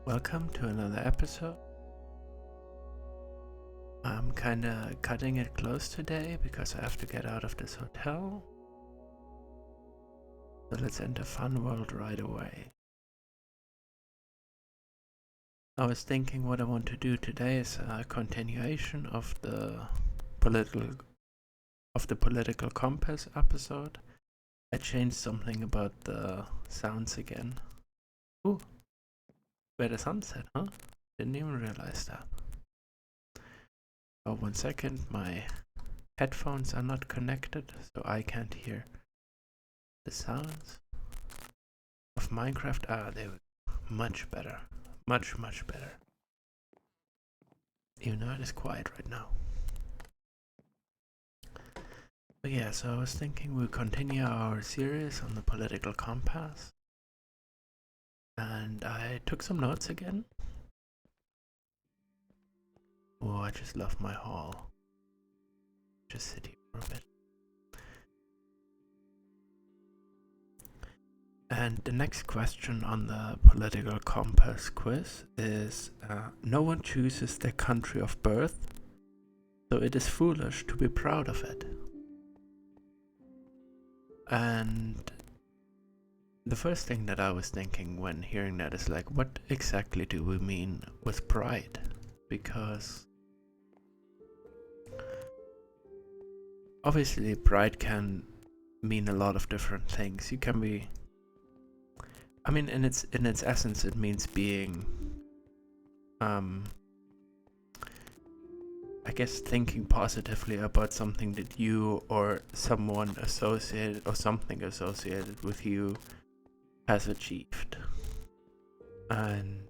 Welcome to another episode. I'm kinda cutting it close today because I have to get out of this hotel. So let's enter funworld right away. I was thinking what I want to do today is a continuation of the political compass episode. I changed something about the sounds again. Ooh, better sunset, huh? Didn't even realize that. Oh, 1 second, my headphones are not connected, so I can't hear the sounds of Minecraft. They were much better. Much better. Even though it is quiet right now. But yeah, so I was thinking we'll continue our series on the political compass. And I took some notes again. Oh, I just love my hall. Just sit here for a bit. And the next question on the political compass quiz is no one chooses their country of birth, so it is foolish to be proud of it. And the first thing that I was thinking when hearing that is like, what exactly do we mean with pride? Because obviously pride can mean a lot of different things. You can be, I mean, in its essence, it means being, I guess, thinking positively about something that you or someone associated or something associated with you has achieved. And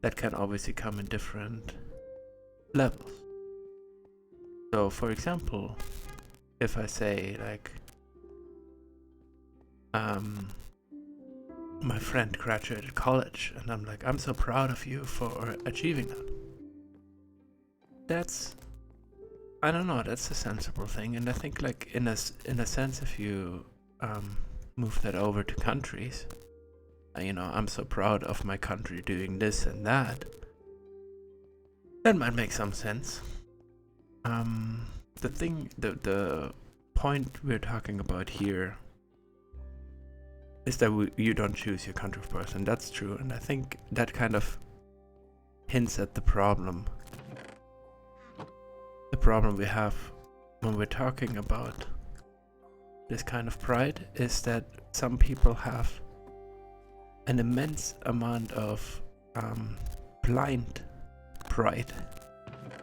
that can obviously come in different levels. So, for example, if I say, like, my friend graduated college, and I'm like, I'm so proud of you for achieving that. That's, I don't know, that's a sensible thing. And I think, like, in a sense, if you move that over to countries, I'm so proud of my country doing this and that. That might make some sense. The point we're talking about here is that you don't choose your country of birth, and that's true. And I think that kind of hints at the problem. The problem we have when we're talking about this kind of pride is that some people have an immense amount of blind pride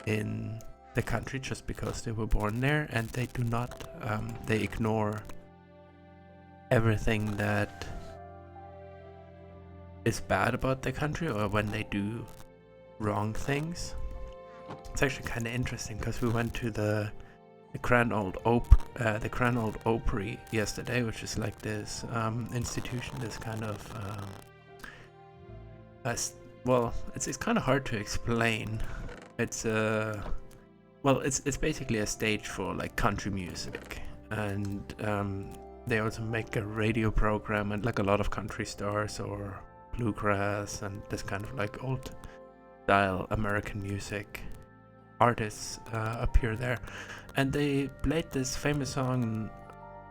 in the country just because they were born there, and they do not, they ignore everything that is bad about the country, or when they do wrong things. It's actually kind of interesting because we went to the Grand Old Opry yesterday, which is like this institution, this kind of well, it's kind of hard to explain. It's it's basically a stage for like country music, and they also make a radio program, and like a lot of country stars or bluegrass and this kind of like old style American music artists appear there, and they played this famous song.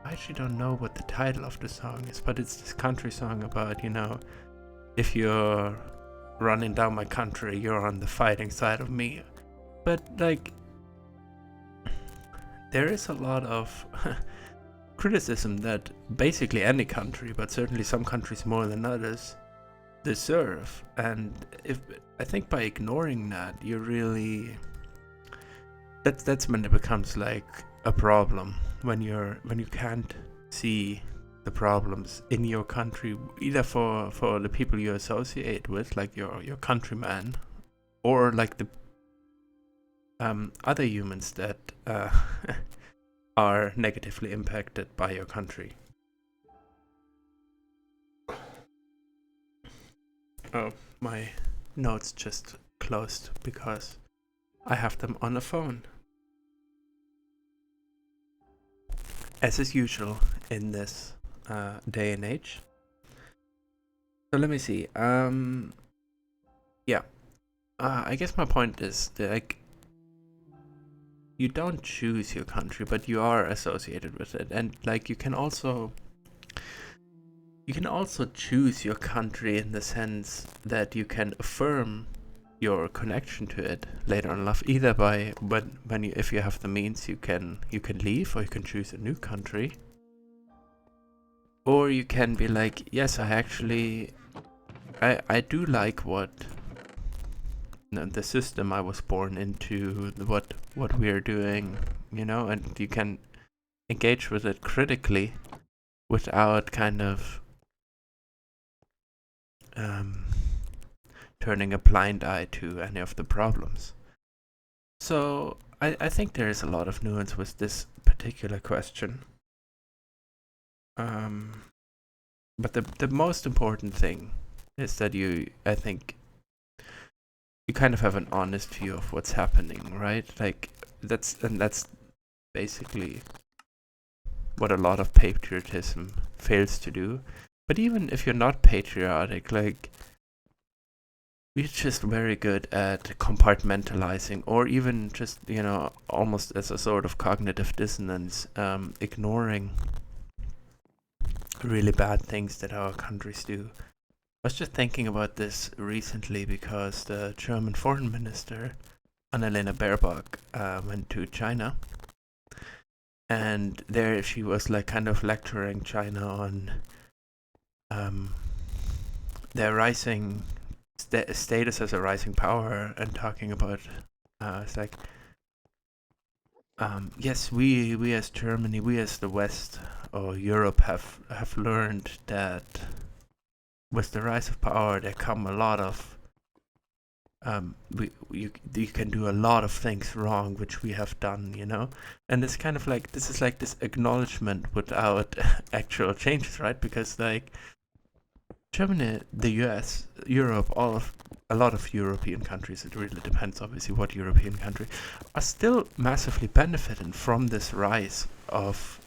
I actually don't know what the title of the song is, but it's this country song about, if you're running down my country, you're on the fighting side of me. But like, there is a lot of criticism that basically any country, but certainly some countries more than others, deserve. And I think by ignoring that, you're really, that's when it becomes like a problem, when you can't see the problems in your country, either for the people you associate with, like your countrymen, or like the other humans that are negatively impacted by your country. Oh, my notes just closed because I have them on the phone, as is usual in this day and age. So let me see. Yeah. I guess my point is that, like, you don't choose your country, but you are associated with it, and like you can also choose your country in the sense that you can affirm your connection to it later in life, either by when you, if you have the means, you can leave, or you can choose a new country, or you can be like, yes, I do like the system I was born into, what we're doing, and you can engage with it critically without kind of um, turning a blind eye to any of the problems. So I think there is a lot of nuance with this particular question. Um, but the most important thing is that I think, you kind of have an honest view of what's happening, right? Like that's basically what a lot of patriotism fails to do. But even if you're not patriotic, like, we're just very good at compartmentalizing, or even just, almost as a sort of cognitive dissonance, ignoring really bad things that our countries do. I was just thinking about this recently because the German foreign minister, Annalena Baerbock, went to China. And there she was like kind of lecturing China on their rising status as a rising power, and talking about, it's like, yes, we as Germany, we as the West or Europe have learned that with the rise of power there come a lot of you can do a lot of things wrong which we have done, and it's kind of like, this is like this acknowledgement without actual changes, right? Because like Germany, the US, Europe, a lot of European countries, it really depends obviously what European country, are still massively benefiting from this rise of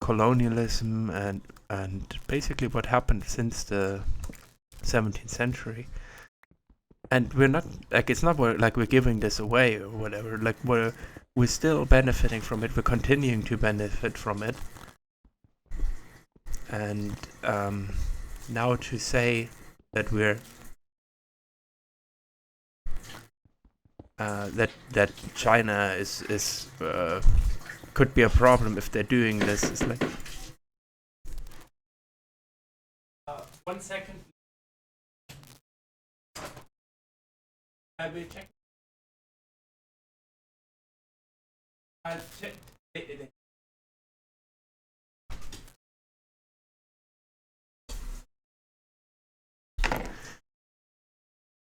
colonialism and basically what happened since the 17th century. And we're not like, it's not like we're giving this away or whatever. Like, we're still benefiting from it. We're continuing to benefit from it. And now to say that we're that China is could be a problem if they're doing this is like. 1 second. I will check. I'll check.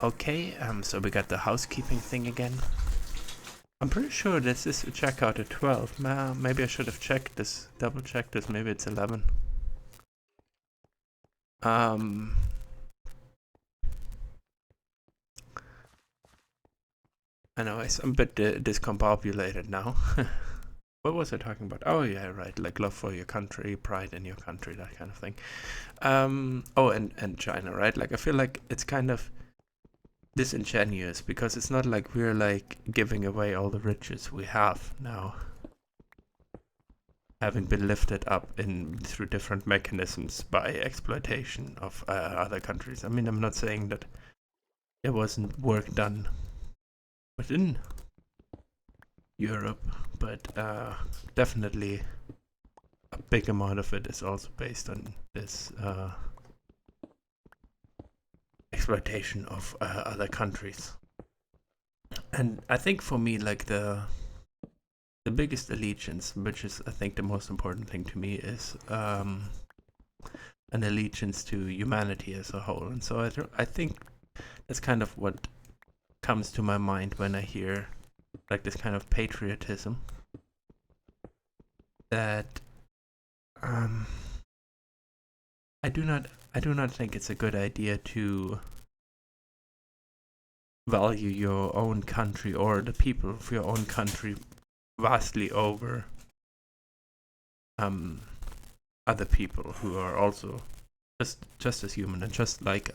Okay, so we got the housekeeping thing again. I'm pretty sure this is a checkout at 12. Maybe I should have checked this, double checked this. Maybe it's 11. Anyways, I'm a bit discombobulated now. What was I talking about? Oh yeah, right. Like love for your country, pride in your country, that kind of thing. Oh, and China, right? Like I feel like it's kind of disingenuous because it's not like we're like giving away all the riches we have now, having been lifted up through different mechanisms by exploitation of other countries. I mean, I'm not saying that there wasn't work done within Europe, but definitely a big amount of it is also based on this exploitation of other countries. And I think for me, like the biggest allegiance, which is I think the most important thing to me, is an allegiance to humanity as a whole. And so I think that's kind of what comes to my mind when I hear like this kind of patriotism, that I do not think it's a good idea to value your own country or the people of your own country vastly over other people who are also just as human and just like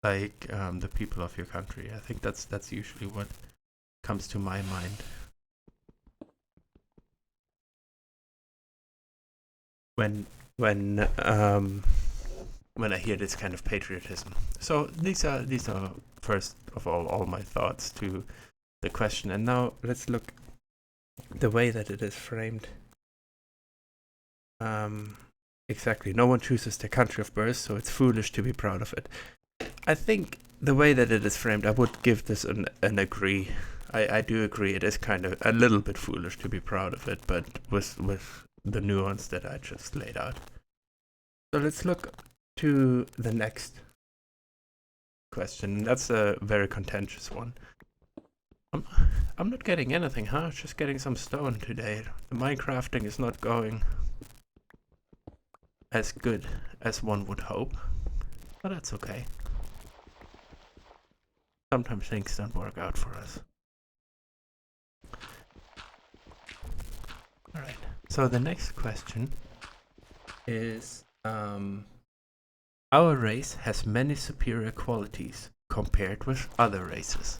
like the people of your country. I think that's usually what comes to my mind when when um when I hear this kind of patriotism. So these are first of all my thoughts to the question, and now let's look the way that it is framed. Exactly. No one chooses their country of birth, so it's foolish to be proud of it. I think the way that it is framed, I would give this an agree. I do agree. It is kind of a little bit foolish to be proud of it, but with the nuance that I just laid out. So let's look to the next question. That's a very contentious one. I'm not getting anything, huh? Just getting some stone today. The Minecrafting is not going as good as one would hope, but that's okay. Sometimes things don't work out for us. Alright, so the next question is, our race has many superior qualities compared with other races.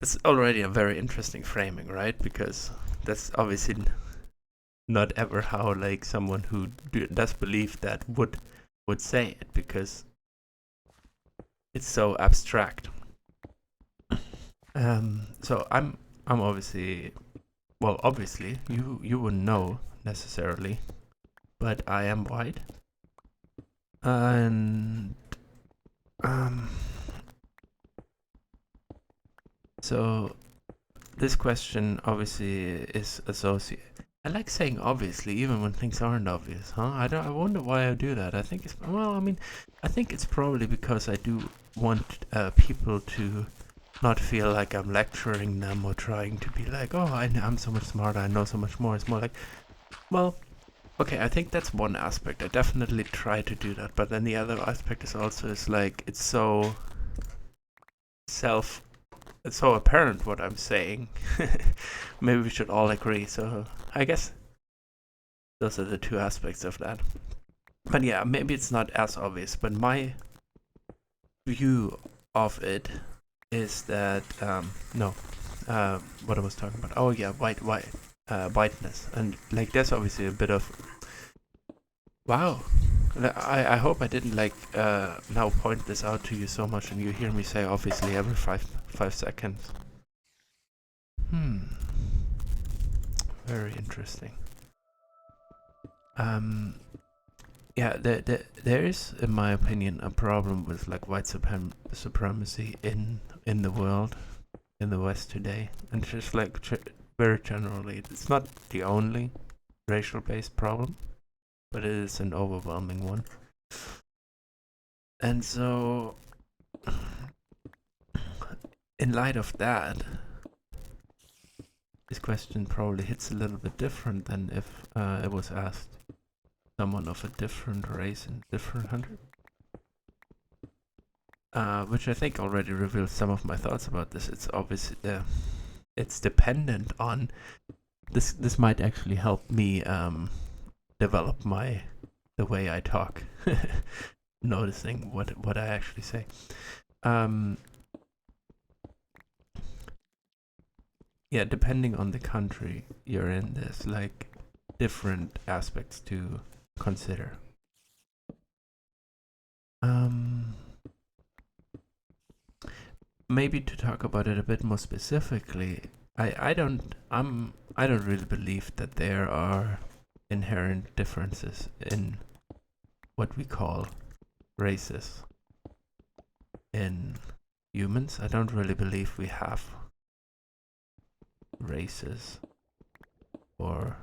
It's already a very interesting framing, right? Because that's obviously not ever how like someone who does believe that would say it, because it's so abstract. So I'm obviously, well, obviously you wouldn't know necessarily, but I am white, and so this question obviously is associated. I like saying obviously even when things aren't obvious, huh? I wonder why I do that. I think it's probably because I do want people to not feel like I'm lecturing them or trying to be like, oh, I'm so much smarter, I know so much more. It's more like, well, okay, I think that's one aspect. I definitely try to do that, but then the other aspect is also like it's so apparent what I'm saying. Maybe we should all agree. So I guess those are the two aspects of that. But yeah, maybe it's not as obvious, but my view of it is that what I was talking about. Oh yeah, whiteness, and like there's obviously a bit of wow. I hope I didn't like now point this out to you so much, and you hear me say obviously every five seconds. Very interesting. Yeah, there is, in my opinion, a problem with like white supremacy in the world, in the West today, and just like very generally, it's not the only racial-based problem, but it is an overwhelming one. And so, in light of that, this question probably hits a little bit different than if it was asked someone of a different race and different country. Which I think already reveals some of my thoughts about this. It's obviously it's dependent on this. This might actually help me develop the way I talk, noticing what I actually say. Yeah, depending on the country you're in, there's like different aspects to consider. Maybe to talk about it a bit more specifically, I don't really believe that there are inherent differences in what we call races in humans. I don't really believe we have races, or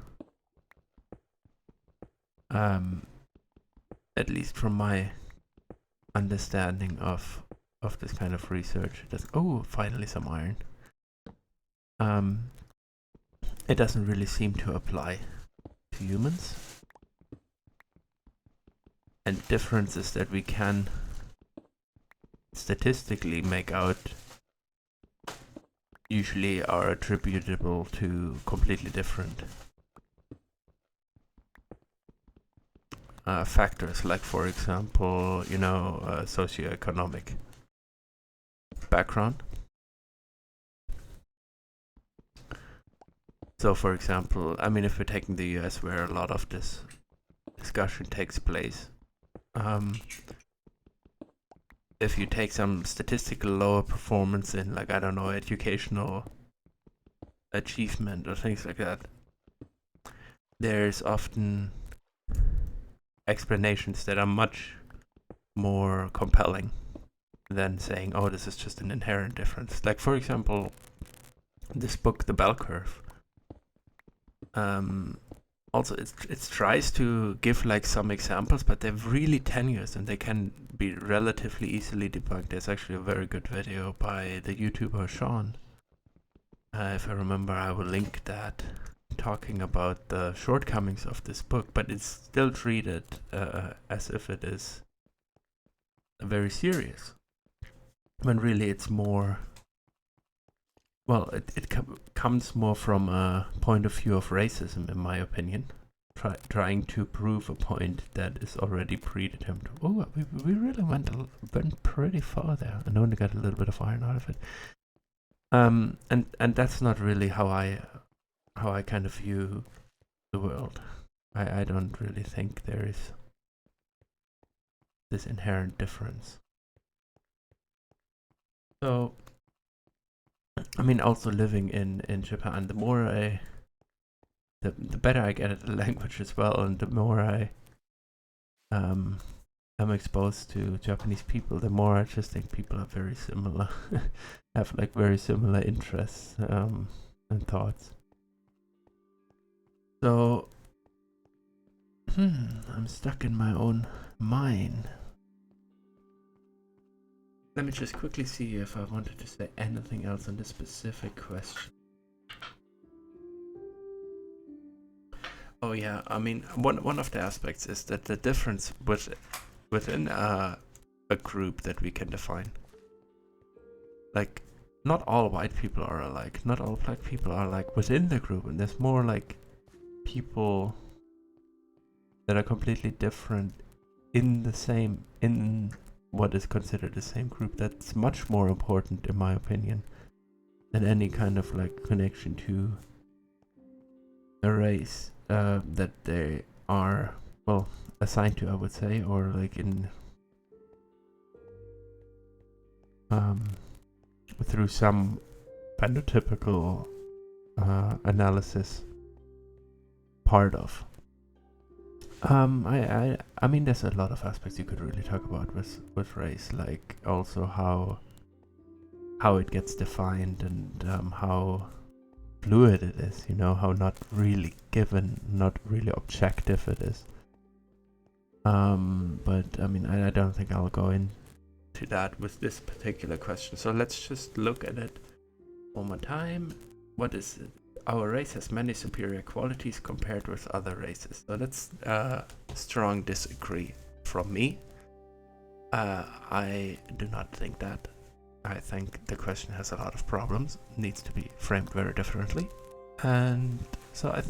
at least from my understanding of this kind of research, finally some iron. It doesn't really seem to apply to humans, and differences that we can statistically make out usually are attributable to completely different factors, like for example, socioeconomic background. So, for example, I mean, if we're taking the US, where a lot of this discussion takes place, if you take some statistical lower performance in, like, I don't know, educational achievement or things like that, there's often explanations that are much more compelling than saying, oh, this is just an inherent difference. Like, for example, this book, The Bell Curve, also it tries to give like some examples, but they're really tenuous and they can be relatively easily debunked. There's actually a very good video by the YouTuber Sean. If I remember, I will link that, talking about the shortcomings of this book, but it's still treated as if it is very serious, when really it's more, well, it comes more from a point of view of racism, in my opinion, trying to prove a point that is already predetermined. Oh, we really went pretty far there, and only got a little bit of iron out of it. And that's not really how I kind of view the world. I don't really think there is this inherent difference. So, I mean, also living in Japan, the better I get at the language as well, and the more I am exposed to Japanese people, the more I just think people are very similar, have like very similar interests and thoughts. So, I'm stuck in my own mind. Let me just quickly see if I wanted to say anything else on this specific question. Oh yeah, I mean, one of the aspects is that the difference within a group that we can define. Like, not all white people are alike, not all black people are alike within the group, and there's more like people that are completely different in what is considered the same group. That's much more important, in my opinion, than any kind of like connection to a race that they are, well, assigned to, I would say, or like in through some phenotypical analysis part of. I mean, there's a lot of aspects you could really talk about with race, like also how it gets defined, and how fluid it is, how not really given, not really objective it is. But I mean, I don't think I'll go into that with this particular question. So let's just look at it one more time. What is it? Our race has many superior qualities compared with other races. So that's strong disagree from me. I do not think that. I think the question has a lot of problems, needs to be framed very differently. And so I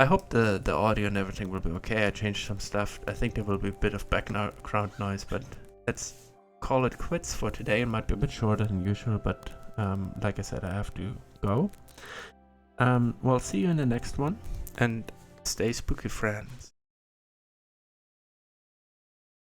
hope the audio and everything will be okay. I changed some stuff. I think there will be a bit of background noise, but let's call it quits for today. It might be a bit shorter than usual, but like I said, I have to go. Well, see you in the next one, and stay spooky, friends.